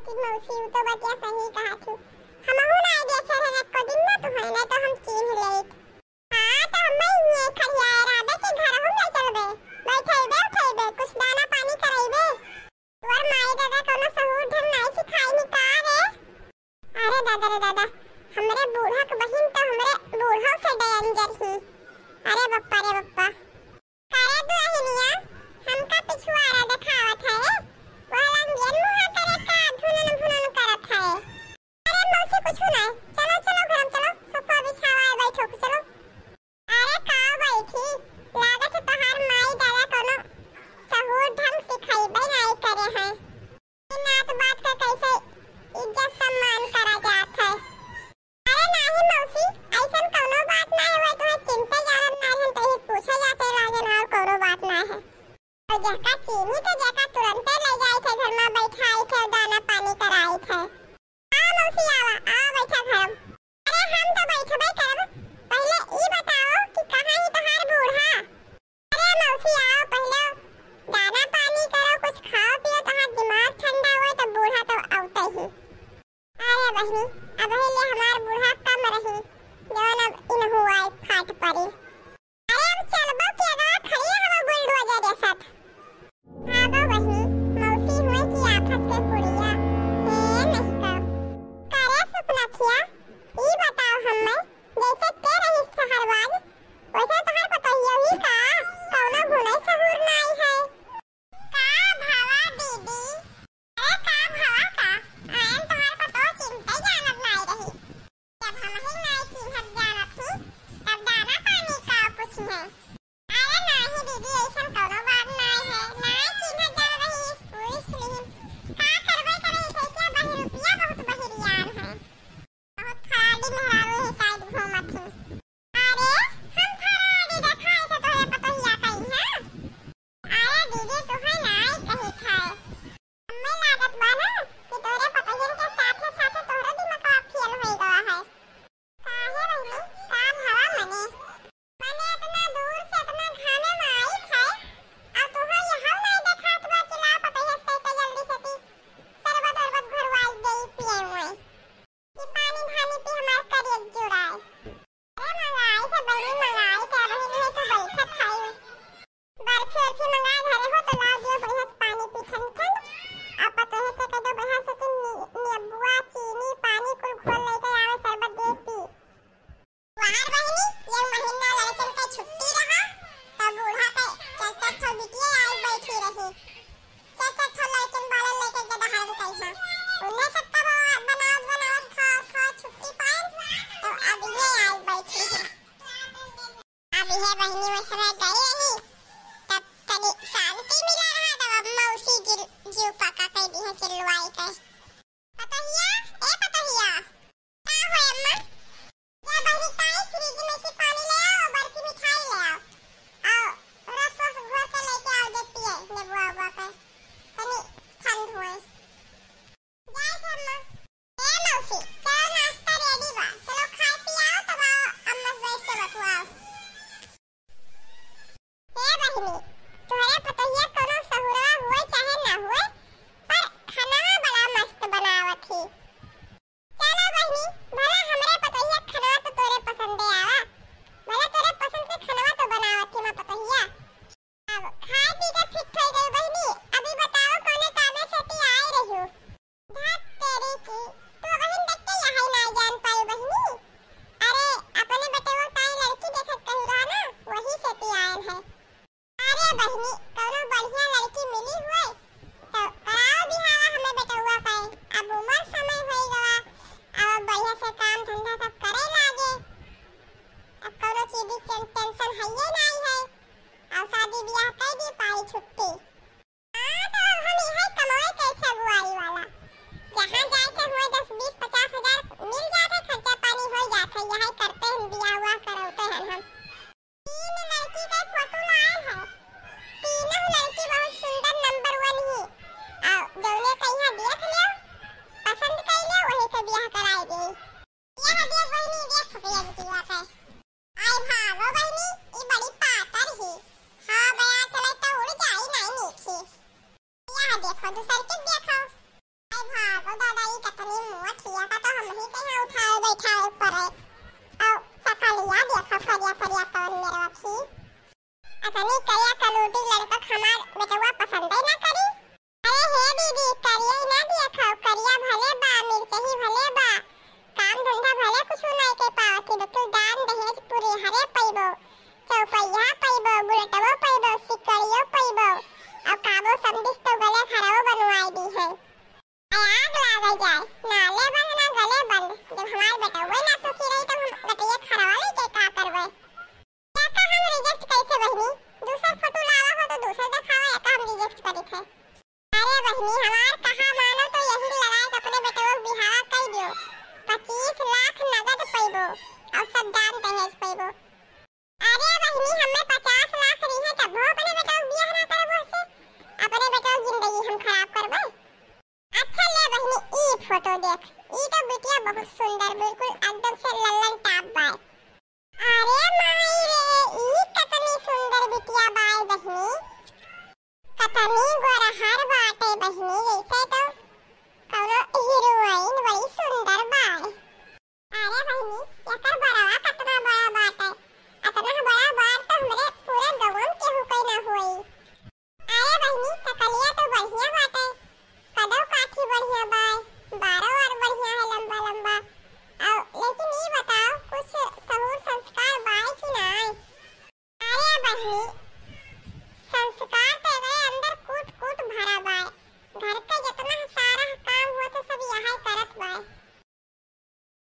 की मौसी उ तो बतिया सही कहा थी। हमहु ना देखे रहे को दिन ना तो है ना तो हम चिन्ह लेत। हां तो हम ही खड़िया राधा के घर हम ले चलबे, बैठेबे उठेबे कुछ दाना पानी करेबे। तोर माई दादा कोनो सहूर ढंग नहीं सिखाई नी का रे। अरे दादा रे दादा, हमरे बूढ़ा के बहिन तो हमरे बूढ़ा से डेंजर ही। अरे बप्पा रे बप्पा, करे दुआहिनिया हमका पिछुआरा दिखावत है रे। वाला गेन मुहा करे का धुनन भुनन करत है। अरे मौसी कुछ नहीं, चलो चलो घर चलो, सोफा बिछावा है बैठो चलो। अरे का बैठी, लागत तोहार माई दादा कोनो सहूर ढंग सिखाइबे नहीं करे हैं। नात बात का कैसे इज्जत सम्मान करा जात है। अरे नहीं मौसी, ऐसन कोनो बात नहीं हुआ, तुम्हें चिंता जानत नहीं है तो ही पूछा जाते लागन और कोनो बात नहीं है। तो जका चीनी तो जका तुरंत ले जाई थे घर में बैठाई थे दाना पानी कराई थे। आ मौसी आवा बैठा घर। अरे हम तो बैठबे करब, पहले ई बताओ कि कहां है तोहार बूढ़ा। अरे मौसी आओ पहले दाना पानी करो, कुछ खाओ पियो, तोहार दिमाग ठंडा हुए तो बूढ़ा तो औते ही। अरे बहनी अब ले हमार बूढ़ा कम रही जवन अब इन हुआ फाट पड़ी। अरे अब चलबो के अगवा खड़िए हम बुलडोजर के साथ। हाँ गो बहनी, मौसी हुए की आफत के पुड़िया है नहीं का। करे सपना किया, ई बताओ हमें जैसे ते रही शहरवाज वैसे तोहर पतोहिया ही का कौनो गुने सहूर नहीं है। का भावा दीदी, अरे का भावा का आयन तोहर पतो चिंता जानत नहीं रही। जब हम ही नहीं चिन्हत जानत थी तब दाना पानी का पूछे। अरे नहीं दीदी ऐसा कौनो बात नहीं है, नहीं चिन्हत जान रही पूरी सुनी। का करबे करे थे क्या बही रुपया बहुत बहिरियान है, बहुत खराड़ी मेहरारू है शायद घूमत है। अरे हम खराड़ी दिखाई थे तोरे पतोहिया कहीं है। अरे दीदी तुहे नहीं कही खाए, हमें लागत बा ना कि तोरे पतोहियन के साथे साथे तोहरा दिमाग फेल होई गवा है। काहे रहनी काम हवा मने इतना दूर से इतना घामे में आई थे और तुहे यहाँ नहीं देखात बा कि ला पतोहिया से तो जल्दी से ती सरबत अरबत घरवाई गई पिए हुए कि पानी धानी पी हमार करियत जुड़ाए। अरे मंगाई से बड़ी मंगाई थे बहन है तो बैठत खाई बर्फी उर्फी मंगाए घरे हो तो ला दियो बढ़िया पानी पी ठंड ठंड। अब पतोहिया से कह दो बढ़िया से नींबुआ चीनी पानी कुल घोल लेके आवे शरबत दे पी। वाहर बहनी ये महीना लड़कन का छुट्टी रहा तो बूढ़ा के चाचा ठो बिटिया आई बैठी रही। चाचा ठो लड़कन बाल लेके गदहार कइहा उन्हें सबका बनावत खा छुट्टी पाए तो अब ये आई बैठी है। अब ये बहनी वैसे गई रही तब कभी शांति मिला रहा तब अब मौसी जीव पका कह दी है चिल्लवाई के पतोहिया ए पतोहिया का होए अम्मा। या बहनी ताई फ्रिज में से पानी ले आओ, बर्फी मिठाई ले आओ रस रस घोर के लेके आओ दे पिए नींबुआ उबा के तनी ठंड हुए जाए से अम्मा। ए मौसी चलो नाश्ता रेडी बा, चलो खाए पी आओ तब आओ अम्मा से बैठ के बतवाओ। ए बहनी तुम्हारे पतोहिया कोनो सहुरा हुए चाहे ना हुए पर खाना बड़ा मस्त बनावत थी। चलो बहनी भला हमरे पतोहिया खाना तो तोरे पसंदे आवा, भला तोरे पसंद से खाना तो बनावत थी मैं पतोहिया। अब खाए पी के फिट हो गई बहनी, अभी बताओ कौने कामे से ती आई रही हो। धत तेरी की तू बहन देख के यहाँ ना जान पाई बहनी। अरे अपने बेटे वो ताई लड़की देखत कही रहा ना वही से ती आयन है। अरे बहनी कोनो बढ़िया लड़की मिली हुए तो कराओ बिहावा हमें बेटुआ पे, अब उम्र समय होई गवा अब बढ़िया से काम धंधा सब करे लागे। अब कोनो चीज की टेंशन है ये नहीं है और शादी ब्याह कर दी पाई छुट्टी। हां तो हम यही कमाए कैसे बुआई वाला जहां जाए के हुए 10 20 50 हजार मिल जाते खर्चा पानी हो जाता यही करते हैं ब्याह हुआ करौते हैं हम। तीन लड़की का फोटो लाए हैं, तीनों लड़की बहुत सुंदर नंबर 1 ही और जौने कहिया देख लियो पसंद कर लियो वही से ब्याह कराई दी। यह देख बहनी देख प्रियन की बात है। आई भागो बहनी ये बड़ी पातर ही। हां बया चले तो उड़ जाई नहीं नीचे। यह देखो दूसर के देखो। आई भागो दादा ये कितनी मोटिया का तो हम ही कहीं उठाए बैठाए पड़े और सकलिया देखो फरिया फरिया तो मेरे वकी अतनी कया कलूटी लड़का हमार बेटवा पसंद ही ना करी। अरे हे दीदी करिया ना देखो करिया भले बा मिर्च ही भले बा काम धंधा भले कुछ नहीं के पावती तो दान दहेज पूरी हरे पैबो चौपैया पैबो बुलेटवो पैबो सिकड़ियो पैबो और काबो समझिस तो गले खराबो बनवाई दी है। आग लाग जाए नाले बंद ना गले बंद जब हमार बेटवा ना सुखी रही तो हम गटिया खराबा के का करबे क्या का हम रिजेक्ट कैसे बहनी दूसरा फोटो लावा हो तो दूसरा दिखावा या का हम रिजेक्ट करी थे। अरे बहनी हमार कहा मानो तो यही लगाए अपने बेटवा बिहावा कर दियो 25 लाख नगद पैबो और सब दान दहेज पैबो। अरे बहनी हमें 50 लाख रही है तब वो अपने बेटा को बियाह ना करबो से अपने बेटा की जिंदगी हम खराब करबे। अच्छा ले बहनी ई फोटो देख ई तो बिटिया बहुत सुंदर बिल्कुल एकदम से लल्लन टाप बाय। अरे माई रे ई कितनी सुंदर बिटिया बाय बहनी कितनी गोरहर बाटे बहनी जैसे